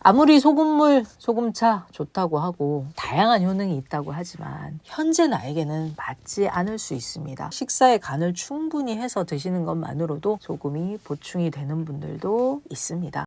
아무리 소금물, 소금차 좋다고 하고 다양한 효능이 있다고 하지만 현재 나에게는 맞지 않을 수 있습니다. 식사에 간을 충분히 해서 드시는 것만으로도 소금이 보충이 되는 분들도 있습니다.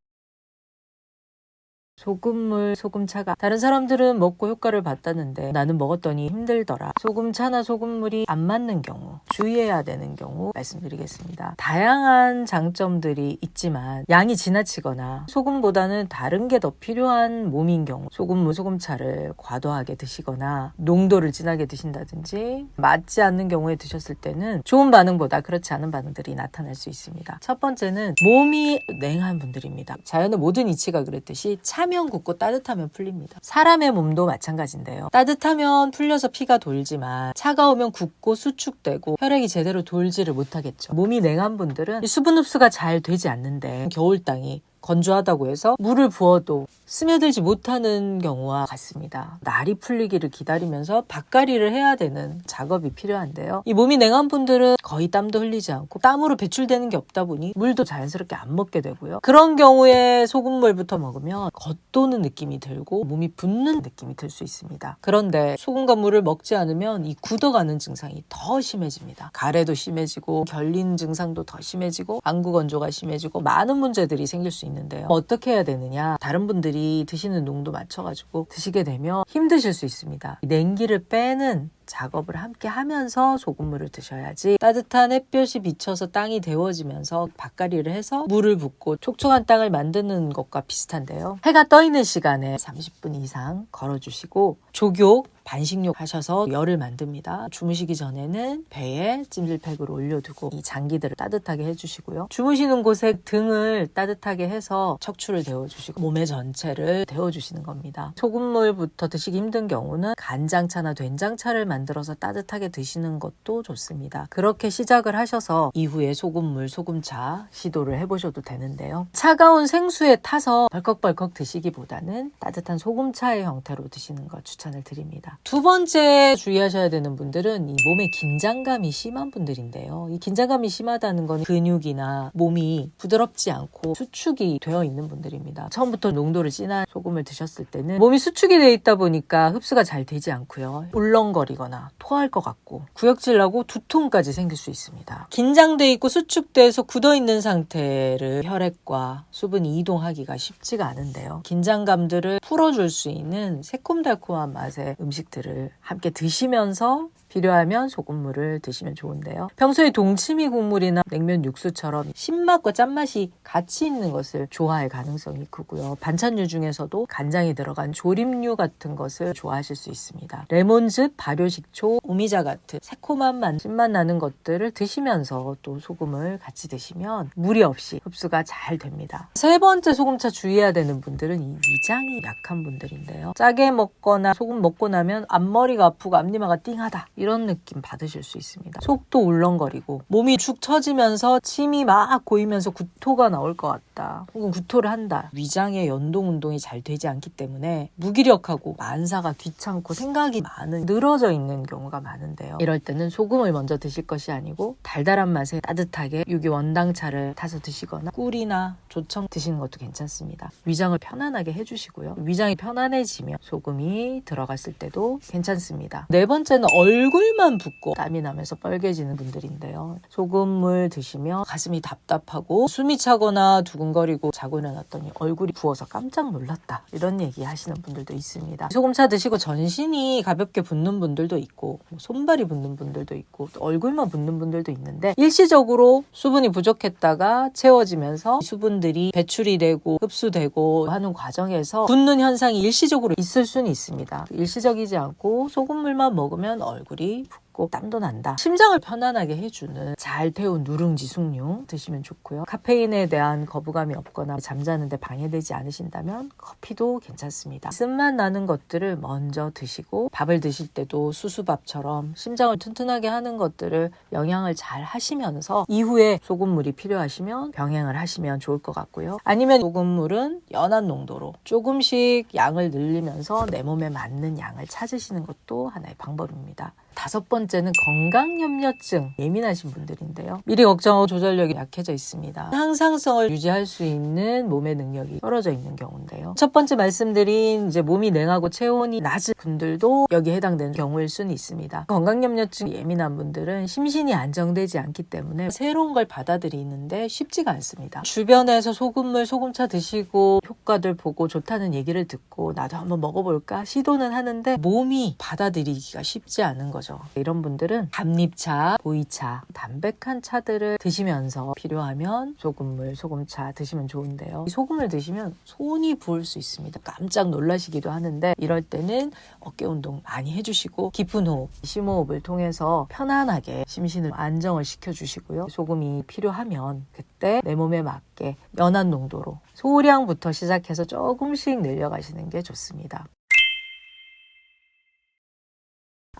소금물, 소금차가 다른 사람들은 먹고 효과를 봤다는데 나는 먹었더니 힘들더라. 소금차나 소금물이 안 맞는 경우, 주의해야 되는 경우 말씀드리겠습니다. 다양한 장점들이 있지만 양이 지나치거나 소금보다는 다른 게 더 필요한 몸인 경우, 소금물, 소금차를 과도하게 드시거나 농도를 진하게 드신다든지 맞지 않는 경우에 드셨을 때는 좋은 반응보다 그렇지 않은 반응들이 나타날 수 있습니다. 첫 번째는 몸이 냉한 분들입니다. 자연의 모든 이치가 그랬듯이 차면 굳고 따뜻하면 풀립니다. 사람의 몸도 마찬가지인데요. 따뜻하면 풀려서 피가 돌지만 차가우면 굳고 수축되고 혈액이 제대로 돌지를 못하겠죠. 몸이 냉한 분들은 수분 흡수가 잘 되지 않는데 겨울 땅이 건조하다고 해서 물을 부어도 스며들지 못하는 경우와 같습니다. 날이 풀리기를 기다리면서 밭갈이를 해야 되는 작업이 필요한데요. 이 몸이 냉한 분들은 거의 땀도 흘리지 않고 땀으로 배출되는 게 없다 보니 물도 자연스럽게 안 먹게 되고요. 그런 경우에 소금물부터 먹으면 겉도는 느낌이 들고 몸이 붓는 느낌이 들 수 있습니다. 그런데 소금과 물을 먹지 않으면 이 굳어가는 증상이 더 심해집니다. 가래도 심해지고 결린 증상도 더 심해지고 안구 건조가 심해지고 많은 문제들이 생길 수 있는데요. 어떻게 해야 되느냐? 다른 분들이 드시는 농도 맞춰가지고 드시게 되면 힘드실 수 있습니다. 냉기를 빼는 작업을 함께 하면서 소금물을 드셔야지 따뜻한 햇볕이 비쳐서 땅이 데워지면서 밭갈이를 해서 물을 붓고 촉촉한 땅을 만드는 것과 비슷한데요. 해가 떠 있는 시간에 30분 이상 걸어주시고 족욕, 반식욕 하셔서 열을 만듭니다. 주무시기 전에는 배에 찜질팩을 올려두고 이 장기들을 따뜻하게 해주시고요. 주무시는 곳에 등을 따뜻하게 해서 척추를 데워주시고 몸의 전체를 데워주시는 겁니다. 소금물부터 드시기 힘든 경우는 간장차나 된장차를 만들어서 따뜻하게 드시는 것도 좋습니다. 그렇게 시작을 하셔서 이후에 소금물, 소금차 시도를 해보셔도 되는데요. 차가운 생수에 타서 벌컥벌컥 드시기보다는 따뜻한 소금차의 형태로 드시는 걸 추천을 드립니다. 두 번째 주의하셔야 되는 분들은 이 몸에 긴장감이 심한 분들인데요. 이 긴장감이 심하다는 건 근육이나 몸이 부드럽지 않고 수축이 되어 있는 분들입니다. 처음부터 농도를 진한 소금을 드셨을 때는 몸이 수축이 되어 있다 보니까 흡수가 잘 되지 않고요. 울렁거리거나 토할 것 같고 구역질 나고 두통까지 생길 수 있습니다. 긴장돼 있고 수축돼서 굳어있는 상태를 혈액과 수분이 이동하기가 쉽지가 않은데요. 긴장감들을 풀어줄 수 있는 새콤달콤한 맛의 음식들을 함께 드시면서 필요하면 소금물을 드시면 좋은데요. 평소에 동치미 국물이나 냉면 육수처럼 신맛과 짠맛이 같이 있는 것을 좋아할 가능성이 크고요. 반찬류 중에서도 간장이 들어간 조림류 같은 것을 좋아하실 수 있습니다. 레몬즙, 발효식초, 오미자 같은 새콤한 맛, 신맛 나는 것들을 드시면서 또 소금을 같이 드시면 무리 없이 흡수가 잘 됩니다. 세 번째 소금차 주의해야 되는 분들은 이 위장이 약한 분들인데요. 짜게 먹거나 소금 먹고 나면 앞머리가 아프고 앞니마가 띵하다 이런 느낌 받으실 수 있습니다. 속도 울렁거리고 몸이 축 처지면서 침이 막 고이면서 구토가 나올 것 같다 혹은 구토를 한다. 위장의 연동 운동이 잘 되지 않기 때문에 무기력하고 만사가 귀찮고 생각이 많은 늘어져 있는 경우가 많은데요. 이럴 때는 소금을 먼저 드실 것이 아니고 달달한 맛에 따뜻하게 유기 원당차를 타서 드시거나 꿀이나 조청 드시는 것도 괜찮습니다. 위장을 편안하게 해주시고요. 위장이 편안해지면 소금이 들어갔을 때도 괜찮습니다. 네 번째는 얼굴만 붓고 땀이 나면서 뻘개지는 분들인데요. 소금물 드시면 가슴이 답답하고 숨이 차거나 두근거리고 자고 일어났더니 얼굴이 부어서 깜짝 놀랐다 이런 얘기 하시는 분들도 있습니다. 소금차 드시고 전신이 가볍게 붓는 분들도 있고 손발이 붓는 분들도 있고 또 얼굴만 붓는 분들도 있는데 일시적으로 수분이 부족했다가 채워지면서 수분들이 배출이 되고 흡수되고 하는 과정에서 붓는 현상이 일시적으로 있을 수는 있습니다. 일시적이지 않고 소금물만 먹으면 얼굴이 붓고 땀도 난다. 심장을 편안하게 해주는 잘 태운 누룽지 숭늉 드시면 좋고요. 카페인에 대한 거부감이 없거나 잠자는데 방해되지 않으신다면 커피도 괜찮습니다. 쓴맛 나는 것들을 먼저 드시고 밥을 드실 때도 수수밥처럼 심장을 튼튼하게 하는 것들을 영양을 잘 하시면서 이후에 소금물이 필요하시면 병행을 하시면 좋을 것 같고요. 아니면 소금물은 연한 농도로 조금씩 양을 늘리면서 내 몸에 맞는 양을 찾으시는 것도 하나의 방법입니다. 다섯 번째는 건강염려증 예민하신 분들인데요. 미리 걱정하고 조절력이 약해져 있습니다. 항상성을 유지할 수 있는 몸의 능력이 떨어져 있는 경우인데요. 첫 번째 말씀드린 이제 몸이 냉하고 체온이 낮은 분들도 여기에 해당되는 경우일 수는 있습니다. 건강염려증 예민한 분들은 심신이 안정되지 않기 때문에 새로운 걸 받아들이는데 쉽지가 않습니다. 주변에서 소금물, 소금차 드시고 효과들 보고 좋다는 얘기를 듣고 나도 한번 먹어볼까 시도는 하는데 몸이 받아들이기가 쉽지 않은 거죠. 이런 분들은 감잎차, 보이차, 담백한 차들을 드시면서 필요하면 소금물, 소금차 드시면 좋은데요. 이 소금을 드시면 손이 부을 수 있습니다. 깜짝 놀라시기도 하는데 이럴 때는 어깨 운동 많이 해주시고 깊은 호흡, 심호흡을 통해서 편안하게 심신을 안정을 시켜주시고요. 소금이 필요하면 그때 내 몸에 맞게 연한 농도로 소량부터 시작해서 조금씩 늘려가시는 게 좋습니다.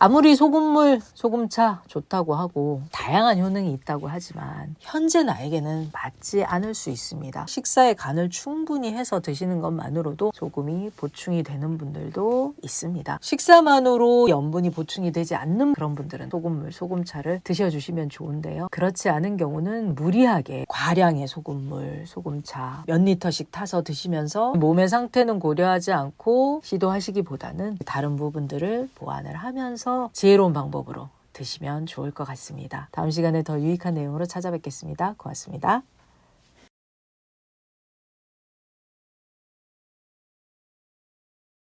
아무리 소금물, 소금차 좋다고 하고 다양한 효능이 있다고 하지만 현재 나에게는 맞지 않을 수 있습니다. 식사에 간을 충분히 해서 드시는 것만으로도 소금이 보충이 되는 분들도 있습니다. 식사만으로 염분이 보충이 되지 않는 그런 분들은 소금물, 소금차를 드셔주시면 좋은데요. 그렇지 않은 경우는 무리하게 과량의 소금물, 소금차 몇 리터씩 타서 드시면서 몸의 상태는 고려하지 않고 시도하시기보다는 다른 부분들을 보완을 하면서 지혜로운 방법으로 드시면 좋을 것 같습니다. 다음 시간에 더 유익한 내용으로 찾아뵙겠습니다. 고맙습니다.